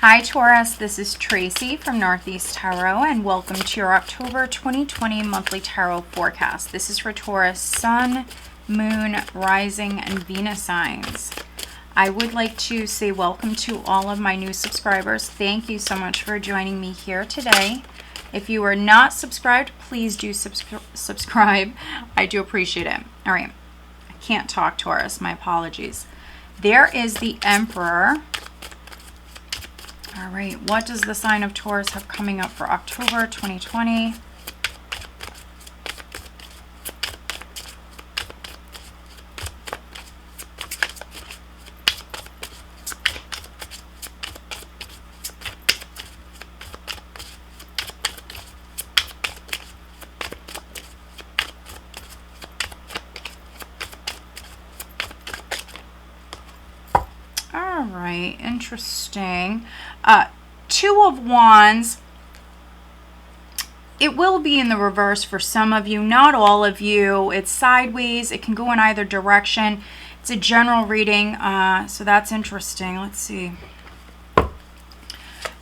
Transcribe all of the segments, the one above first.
Hi Taurus, this is Tracy from Northeast Tarot and welcome to your October 2020 monthly tarot forecast. This is for Taurus Sun, Moon, Rising, and Venus signs. I would like to say welcome to all of my new subscribers. Thank you so much for joining me here today. If you are not subscribed, please do subscribe. I do appreciate it. All right, I can't talk, Taurus. My apologies. There is the Emperor. All right, what does the sign of Taurus have coming up for October 2020? All right, interesting. Two of Wands. It will be in the reverse for some of you, not all of you. It's sideways. It can go in either direction. It's a general reading, so that's interesting. Let's see.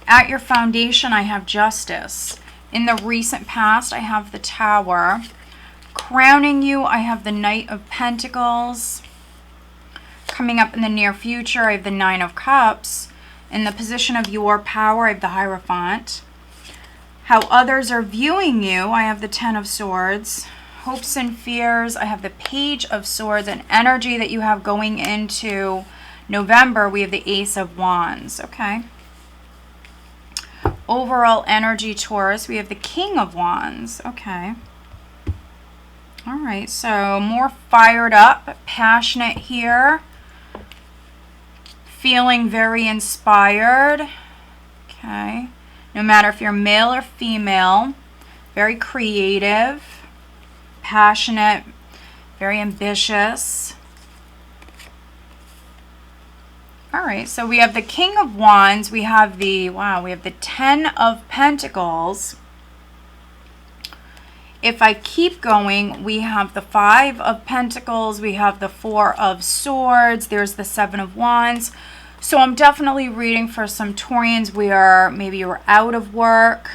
At your foundation, I have Justice. In the recent past, I have the Tower. Crowning you, I have the Knight of Pentacles. Coming up in the near future, I have the Nine of Cups. In the position of your power, I have the Hierophant. How others are viewing you, I have the Ten of Swords. Hopes and fears, I have the Page of Swords. And energy that you have going into November, we have the Ace of Wands. Okay. Overall energy, Taurus, we have the King of Wands. Okay. All right, so more fired up, passionate here. Feeling very inspired. Okay. No matter if you're male or female. Very creative. Passionate. Very ambitious. All right. So we have the King of Wands. We have the, wow, we have the Ten of Pentacles. If I keep going, we have the Five of Pentacles, we have the Four of Swords, there's the Seven of Wands. So I'm definitely reading for some Taurians where maybe you're out of work.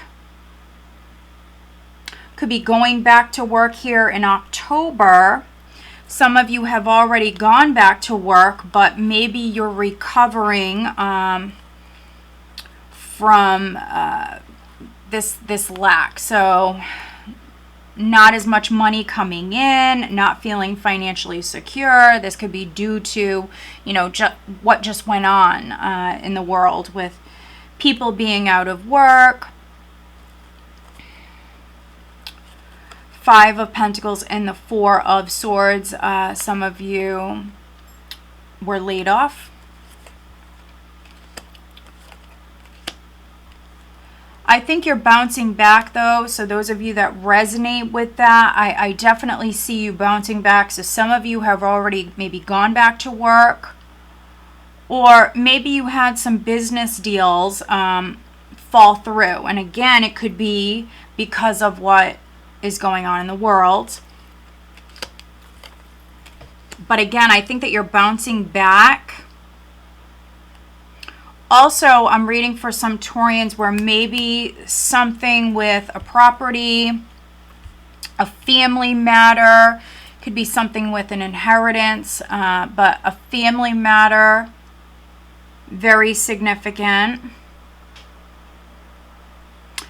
Could be going back to work here in October. Some of you have already gone back to work, but maybe you're recovering from this lack. So not as much money coming in, not feeling financially secure. This could be due to, you know, what just went on in the world with people being out of work. Five of Pentacles and the Four of Swords. Some of you were laid off. I think you're bouncing back though, so those of you that resonate with that, I definitely see you bouncing back. So some of you have already maybe gone back to work, or maybe you had some business deals fall through. And again, it could be because of what is going on in the world. But again, I think that you're bouncing back. Also, I'm reading for some Taurians where maybe something with a property, a family matter, could be something with an inheritance, but a family matter, very significant.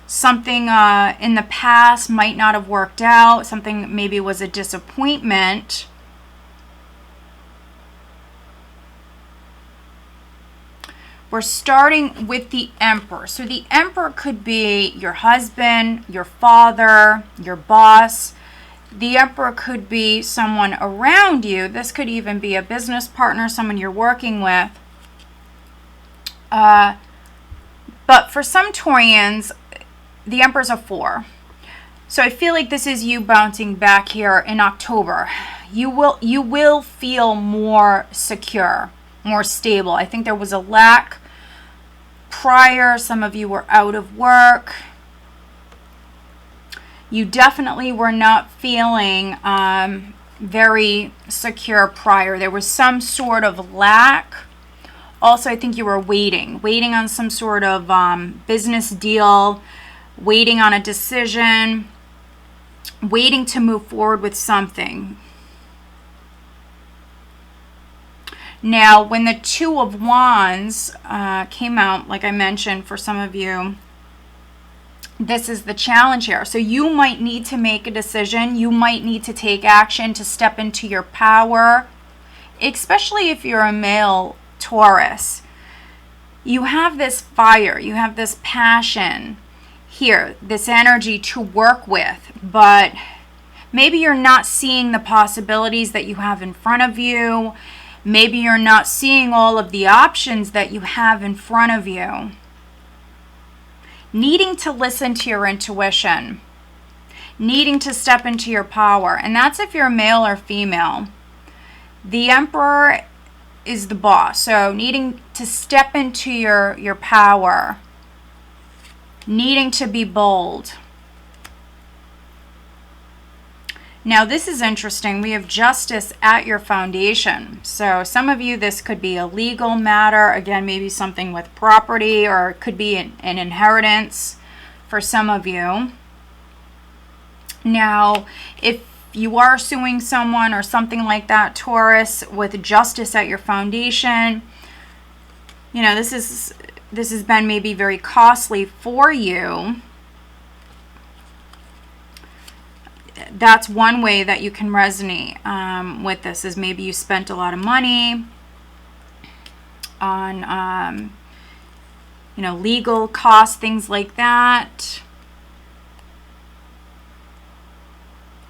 Something in the past might not have worked out, something maybe was a disappointment. We're starting with the Emperor. So the Emperor could be your husband, your father, your boss. The Emperor could be someone around you. This could even be a business partner, someone you're working with. But for some Taurians, the Emperor's a 4. So I feel like this is you bouncing back here in October. You will feel more secure, more stable. I think there was a lack prior. Some of you were out of work. You definitely were not feeling very secure prior. There was some sort of lack. also, I think you were waiting on some sort of business deal, waiting on a decision, waiting to move forward with something. Now, when the Two of Wands came out, like I mentioned, for some of you, this is the challenge here. So you might need to make a decision. You might need to take action to step into your power, especially if you're a male Taurus. You have this fire, you have this passion here, this energy to work with, but maybe you're not seeing the possibilities that you have in front of you. Maybe you're not seeing all of the options that you have in front of you. Needing to listen to your intuition, needing to step into your power, and that's if you're male or female. The Emperor is the boss, so needing to step into your power, needing to be bold. Now this is interesting. We have Justice at your foundation. So some of you, this could be a legal matter. Again, maybe something with property, or it could be an inheritance for some of you. Now, if you are suing someone or something like that, Taurus, with Justice at your foundation, you know, this has been maybe very costly for you. That's one way that you can resonate with this, is maybe you spent a lot of money on, you know, legal costs, things like that.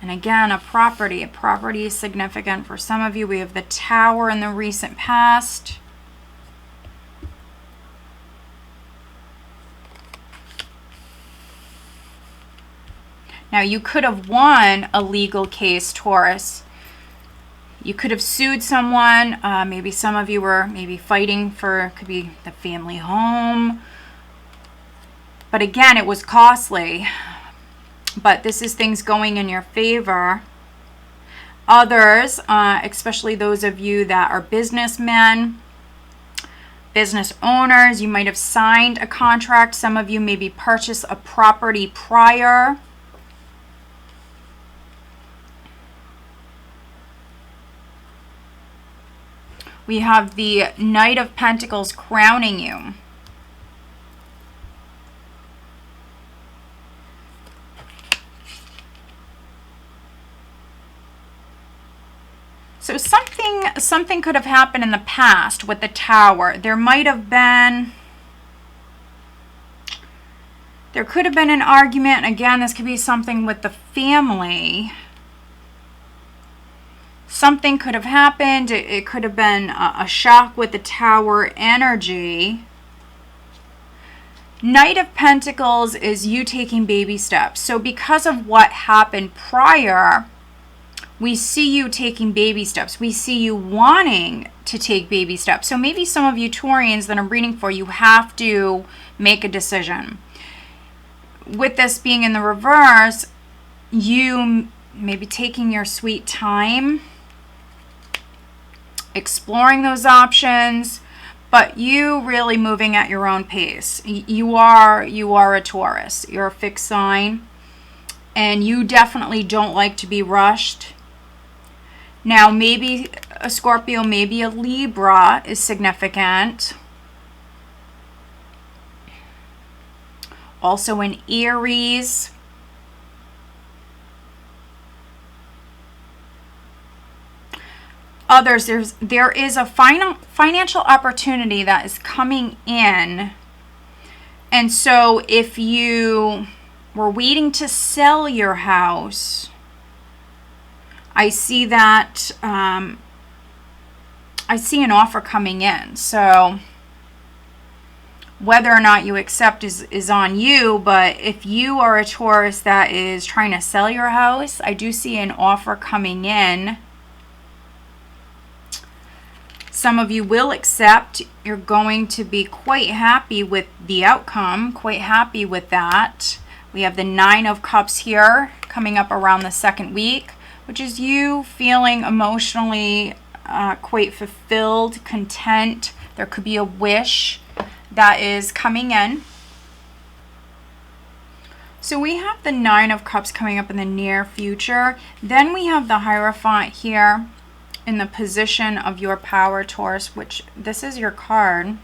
And again, a property is significant for some of you. We have the Tower in the recent past. Now, you could have won a legal case, Taurus. You could have sued someone. Maybe some of you were maybe fighting for, could be the family home. But again, it was costly. But this is things going in your favor. Others, especially those of you that are businessmen, business owners, you might have signed a contract. Some of you maybe purchased a property prior. We have the Knight of Pentacles crowning you. So something could have happened in the past with the Tower. There could have been an argument. Again, this could be something with the family. Something could have happened. It could have been a shock with the Tower energy. Knight of Pentacles is you taking baby steps. So because of what happened prior, we see you taking baby steps. We see you wanting to take baby steps. So maybe some of you Taurians that I'm reading for, you have to make a decision. With this being in the reverse, you maybe taking your sweet time, exploring those options, but you really moving at your own pace. You are a Taurus. You're a fixed sign, and you definitely don't like to be rushed. Now, maybe a Scorpio, maybe a Libra is significant. Also an Aries. Others, there is a financial opportunity that is coming in. And so if you were waiting to sell your house, I see that, I see an offer coming in. So whether or not you accept is on you, but if you are a Taurus that is trying to sell your house, I do see an offer coming in. Some of you will accept. You're going to be quite happy with the outcome, quite happy with that. We have the Nine of Cups here coming up around the second week, which is you feeling emotionally quite fulfilled, content, There could be a wish that is coming in. So we have the Nine of Cups coming up in the near future. Then we have the Hierophant here in the position of your power, Taurus, which this is your card.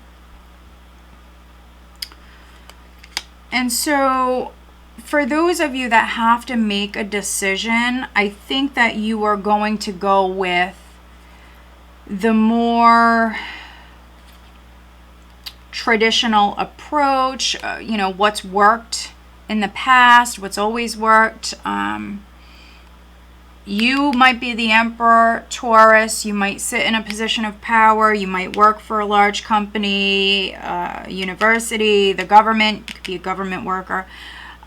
And so for those of you that have to make a decision, I think that you are going to go with the more traditional approach, you know, what's worked in the past, what's always worked. You might be the Emperor, Taurus. You might sit in a position of power. You might work for a large company, university, the government. You could be a government worker.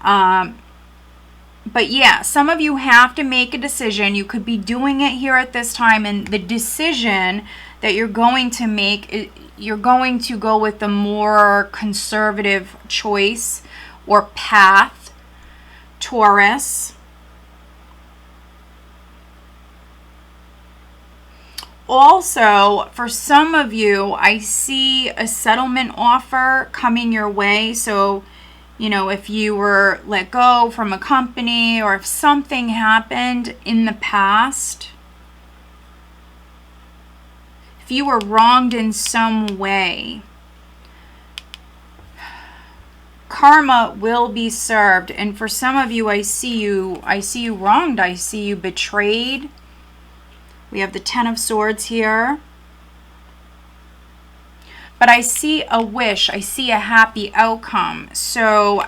But yeah, some of you have to make a decision. You could be doing it here at this time, and the decision that you're going to make, you're going to go with the more conservative choice or path, Taurus. Also, for some of you, I see a settlement offer coming your way. So, you know, if you were let go from a company, or if something happened in the past, if you were wronged in some way, karma will be served. And for some of you, I see you wronged. I see you betrayed. We have the Ten of Swords here. But I see a wish. I see a happy outcome. So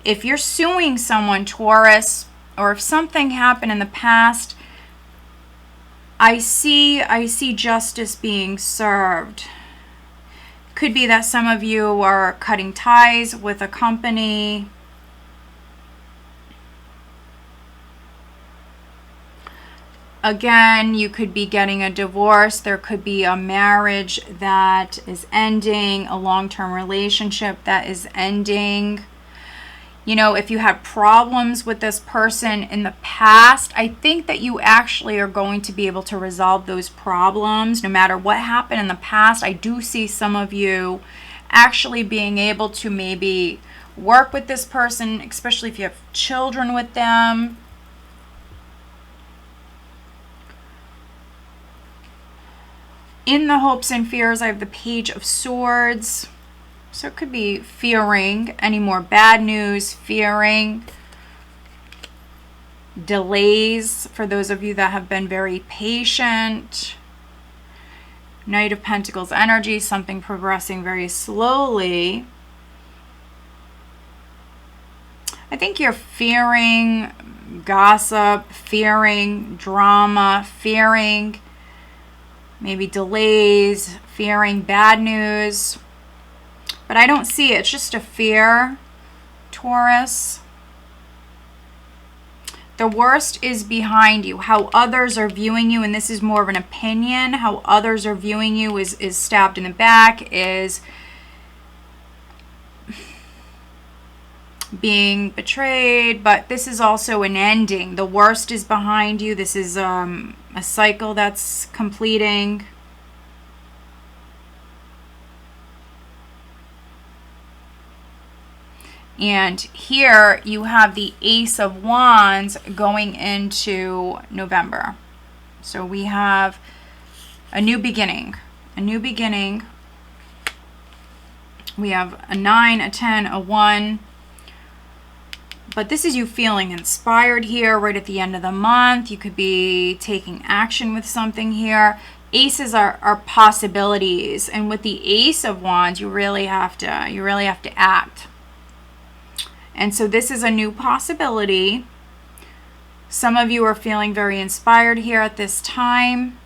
if you're suing someone, Taurus, or if something happened in the past, I see justice being served. Could be that some of you are cutting ties with a company. Again, you could be getting a divorce. There could be a marriage that is ending, a long-term relationship that is ending. You know, if you had problems with this person in the past, I think that you actually are going to be able to resolve those problems no matter what happened in the past. I do see some of you actually being able to maybe work with this person, especially if you have children with them. In the hopes and fears, I have the Page of Swords. So it could be fearing any more bad news, fearing delays for those of you that have been very patient. Knight of Pentacles energy, something progressing very slowly. I think you're fearing gossip, fearing drama, fearing maybe delays, fearing bad news. But I don't see it. It's just a fear, Taurus. The worst is behind you. How others are viewing you, and this is more of an opinion, how others are viewing you is stabbed in the back, is being betrayed. But this is also an ending. The worst is behind you. This is a cycle that's completing. And here you have the Ace of Wands going into November. So we have a new beginning. A new beginning. We have a 9, a 10, a 1. But this is you feeling inspired here right at the end of the month. You could be taking action with something here. Aces are possibilities. And with the Ace of Wands, you really have to act. And so this is a new possibility. Some of you are feeling very inspired here at this time.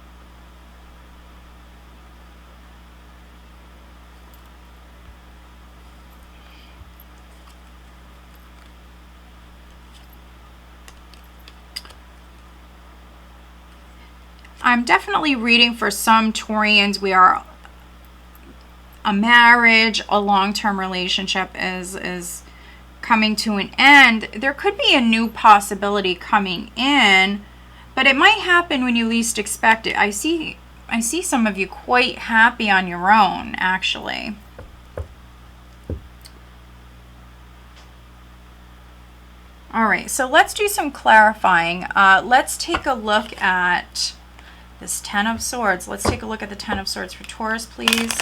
I'm definitely reading for some Taurians. We are a marriage, a long-term relationship is coming to an end. There could be a new possibility coming in, but it might happen when you least expect it. I see I see some of you quite happy on your own, actually. All right, so let's do some clarifying. Let's take a look at this Ten of Swords. Let's take a look at the Ten of Swords for Taurus, please.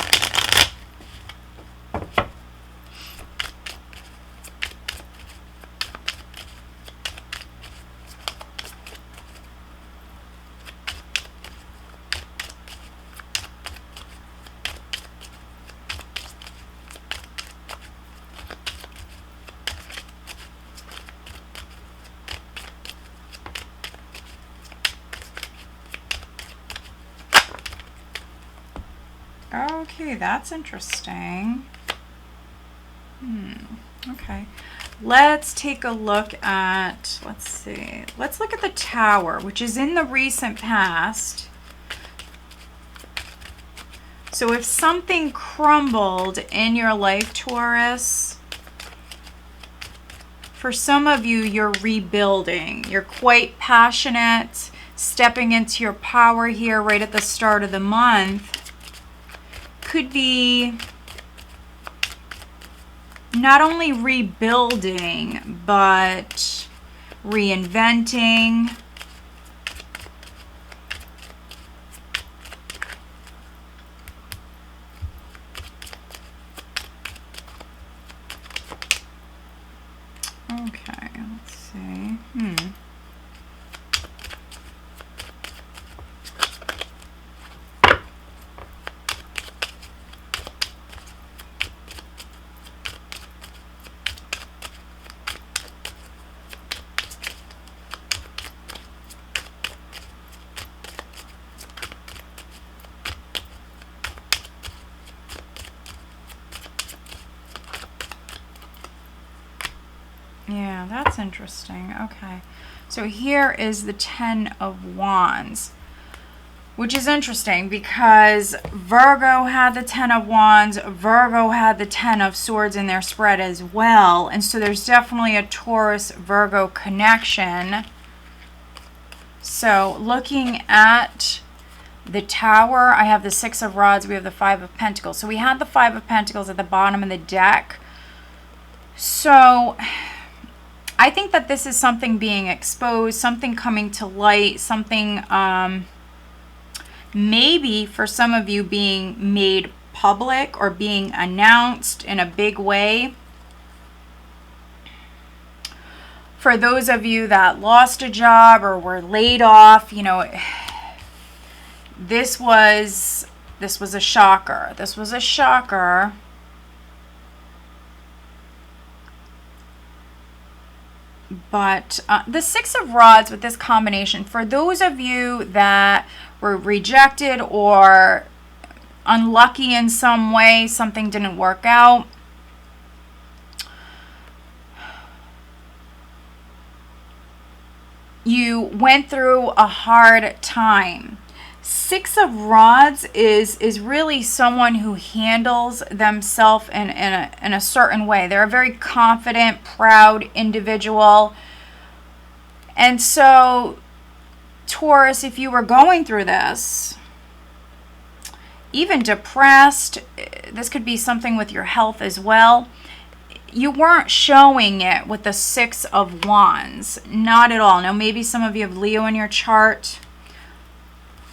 Okay, that's interesting. Okay. Let's take a look at, let's see. Let's look at the Tower, which is in the recent past. So if something crumbled in your life, Taurus, for some of you, you're rebuilding. You're quite passionate, stepping into your power here right at the start of the month. Could be not only rebuilding, but reinventing. Okay, let's see. Yeah, that's interesting. Okay. So here is the Ten of Wands, which is interesting because Virgo had the Ten of Wands. Virgo had the Ten of Swords in their spread as well. And so there's definitely a Taurus-Virgo connection. So looking at the Tower, I have the Six of Rods. We have the Five of Pentacles. So we had the Five of Pentacles at the bottom of the deck. So I think that this is something being exposed, something coming to light, something maybe for some of you being made public or being announced in a big way. For those of you that lost a job or were laid off, you know, this was a shocker. This was a shocker. But the Six of Rods with this combination, for those of you that were rejected or unlucky in some way, something didn't work out, you went through a hard time. Six of Rods is really someone who handles themselves in a certain way. They're a very confident, proud individual. And so, Taurus, if you were going through this, even depressed, this could be something with your health as well, you weren't showing it with the Six of Wands. Not at all. Now, maybe some of you have Leo in your chart.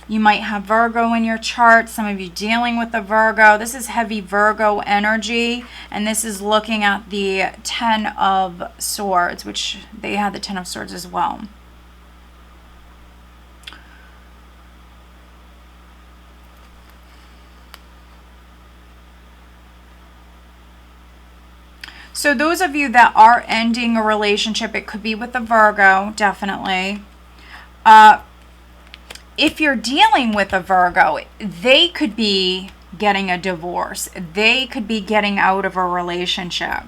You might have Virgo in your chart. Some of you dealing with the Virgo. This is heavy Virgo energy. And this is looking at the Ten of Swords, which they had the Ten of Swords as well. So those of you that are ending a relationship, it could be with the Virgo, definitely. If you're dealing with a Virgo, they could be getting a divorce. They could be getting out of a relationship.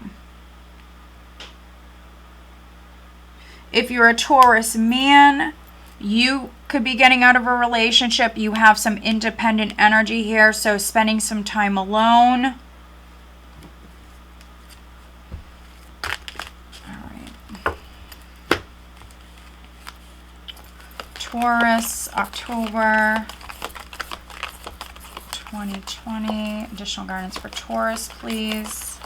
If you're a Taurus man, you could be getting out of a relationship. You have some independent energy here, so spending some time alone. Taurus, October. 2020. Additional guidance for Taurus, please.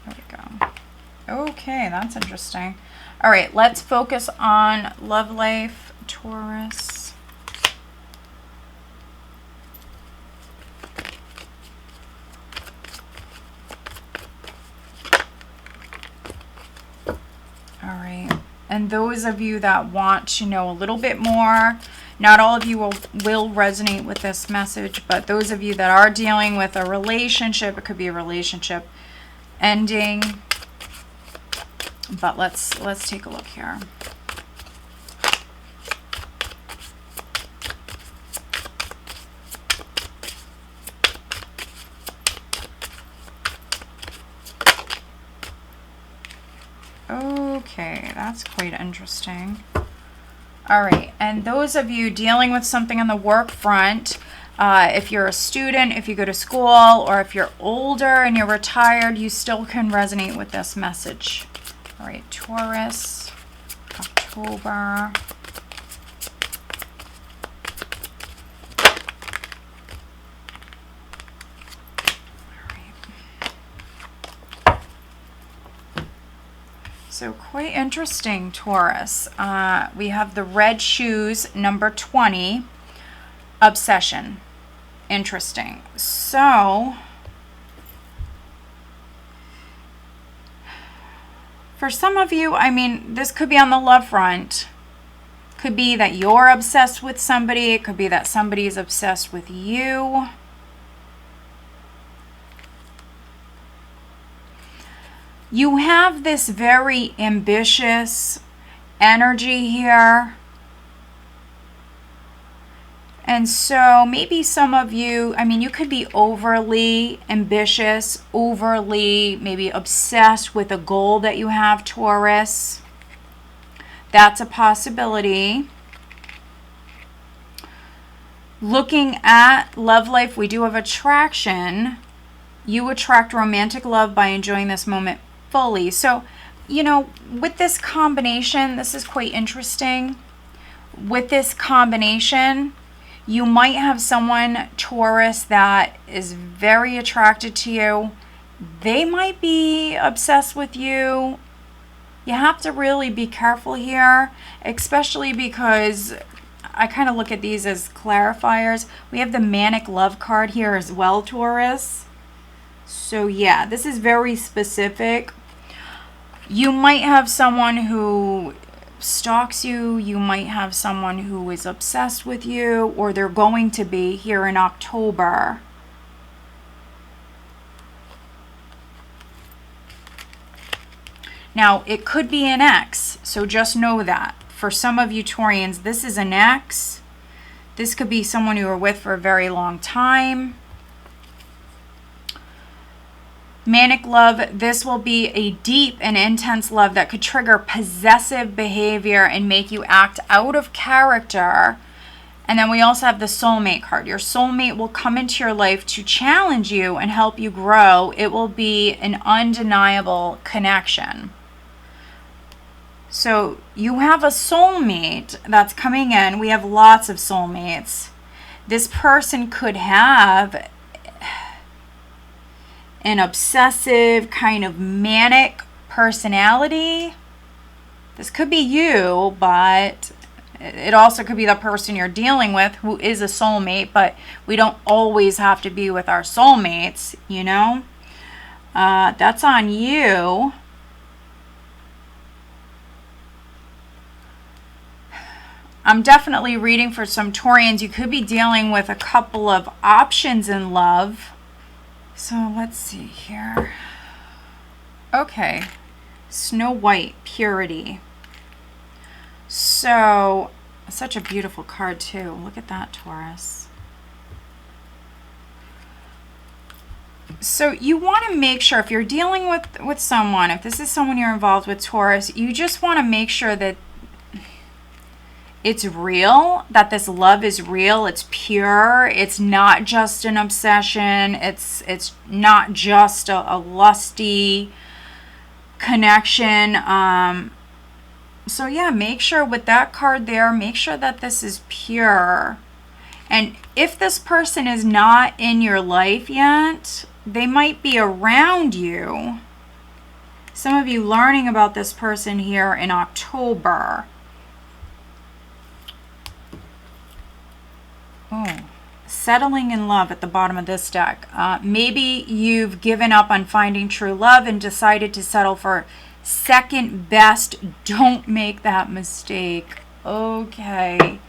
There we go. Okay, that's interesting. All right, let's focus on love life, Taurus. And those of you that want to know a little bit more, not all of you will resonate with this message, but those of you that are dealing with a relationship, it could be a relationship ending. But let's take a look here. Okay, that's quite interesting. All right, and those of you dealing with something on the work front, if you're a student, if you go to school, or if you're older and you're retired, you still can resonate with this message. All right, Taurus, October. So quite interesting, Taurus. We have the red shoes, number 20, obsession. Interesting. So, for some of you, I mean, this could be on the love front. Could be that you're obsessed with somebody. It could be that somebody is obsessed with you. You have this very ambitious energy here. And so maybe some of you, I mean, you could be overly ambitious, overly maybe obsessed with a goal that you have, Taurus. That's a possibility. Looking at love life, we do have attraction. You attract romantic love by enjoying this moment fully. So, you know, with this combination, this is quite interesting. With this combination, you might have someone, Taurus, that is very attracted to you. They might be obsessed with you. You have to really be careful here, especially because I kind of look at these as clarifiers. We have the manic love card here as well, Taurus. So yeah, this is very specific. You might have someone who stalks you. You might have someone who is obsessed with you, or they're going to be here in October. Now, it could be an ex, so just know that. For some of you Taurians, this is an ex. This could be someone you were with for a very long time. Manic love, this will be a deep and intense love that could trigger possessive behavior and make you act out of character. And then we also have the soulmate card. Your soulmate will come into your life to challenge you and help you grow. It will be an undeniable connection. So you have a soulmate that's coming in. We have lots of soulmates. This person could have an obsessive, kind of manic personality. This could be you, but it also could be the person you're dealing with who is a soulmate, but we don't always have to be with our soulmates, you know? That's on you. I'm definitely reading for some Taurians. You could be dealing with a couple of options in love. So let's see here. Okay. Snow White, Purity. So, such a beautiful card too. Look at that, Taurus. So you want to make sure, if you're dealing with someone, if this is someone you're involved with, Taurus, you just want to make sure that it's real, that this love is real, it's pure, it's not just an obsession, it's not just a lusty connection. So yeah, make sure with that card there, make sure that this is pure. And if this person is not in your life yet, they might be around you. Some of you learning about this person here in October. Oh, settling in love at the bottom of this deck. Maybe you've given up on finding true love and decided to settle for second best. Don't make that mistake. Okay.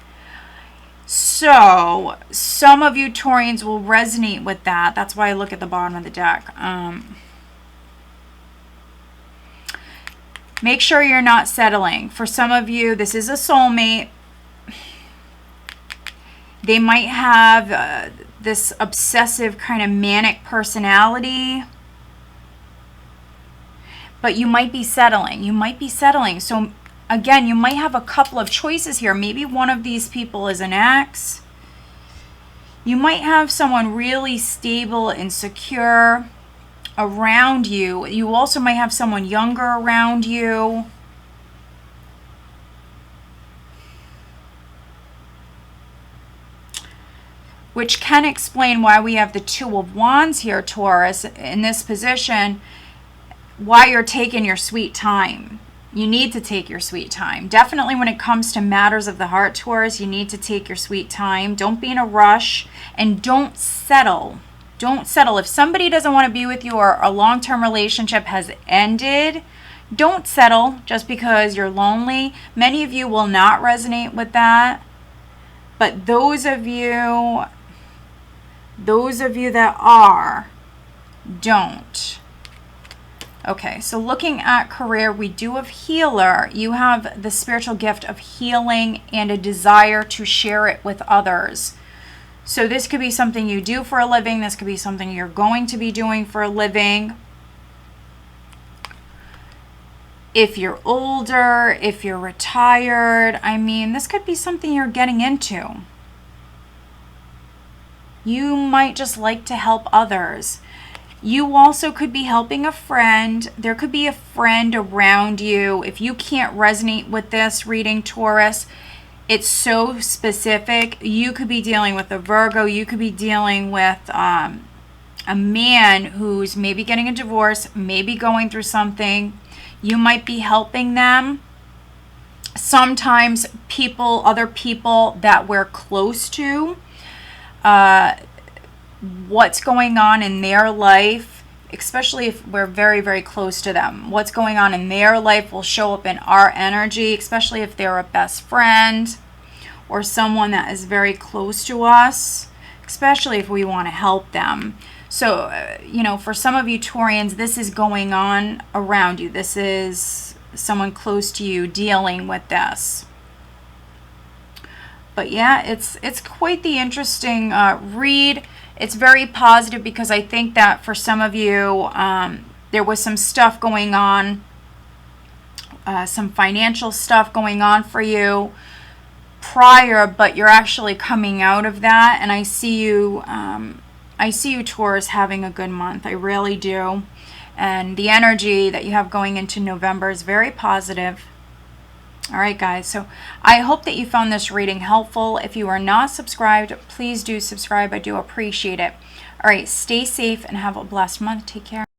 So, some of you Taurians will resonate with that. That's why I look at the bottom of the deck. Make sure you're not settling. For some of you, this is a soulmate. They might have this obsessive kind of manic personality. But you might be settling. You might be settling. So, again, you might have a couple of choices here. Maybe one of these people is an ex. You might have someone really stable and secure around you. You also might have someone younger around you. Which can explain why we have the Two of Wands here, Taurus, in this position. Why you're taking your sweet time. You need to take your sweet time. Definitely when it comes to matters of the heart, Taurus, you need to take your sweet time. Don't be in a rush and don't settle. Don't settle. If somebody doesn't want to be with you or a long-term relationship has ended, don't settle just because you're lonely. Many of you will not resonate with that. But those of you that are, don't. Okay, so looking at career, we do have healer. You have the spiritual gift of healing and a desire to share it with others. So this could be something you do for a living. This could be something you're going to be doing for a living. If you're older, if you're retired, I mean, this could be something you're getting into. You might just like to help others. You also could be helping a friend. There could be a friend around you. If you can't resonate with this reading, Taurus, it's so specific. You could be dealing with a Virgo. You could be dealing with a man who's maybe getting a divorce, maybe going through something. You might be helping them. Sometimes other people that we're close to, what's going on in their life, especially if we're very, very close to them. What's going on in their life will show up in our energy, especially if they're a best friend or someone that is very close to us, especially if we want to help them. So, for some of you Taurians, this is going on around you. This is someone close to you dealing with this. But yeah, it's quite the interesting read. It's very positive because I think that for some of you, there was some stuff going on, some financial stuff going on for you prior, but you're actually coming out of that. And I see you, Taurus, having a good month. I really do. And the energy that you have going into November is very positive. All right, guys, so I hope that you found this reading helpful. If you are not subscribed, please do subscribe. I do appreciate it. All right, stay safe and have a blessed month. Take care.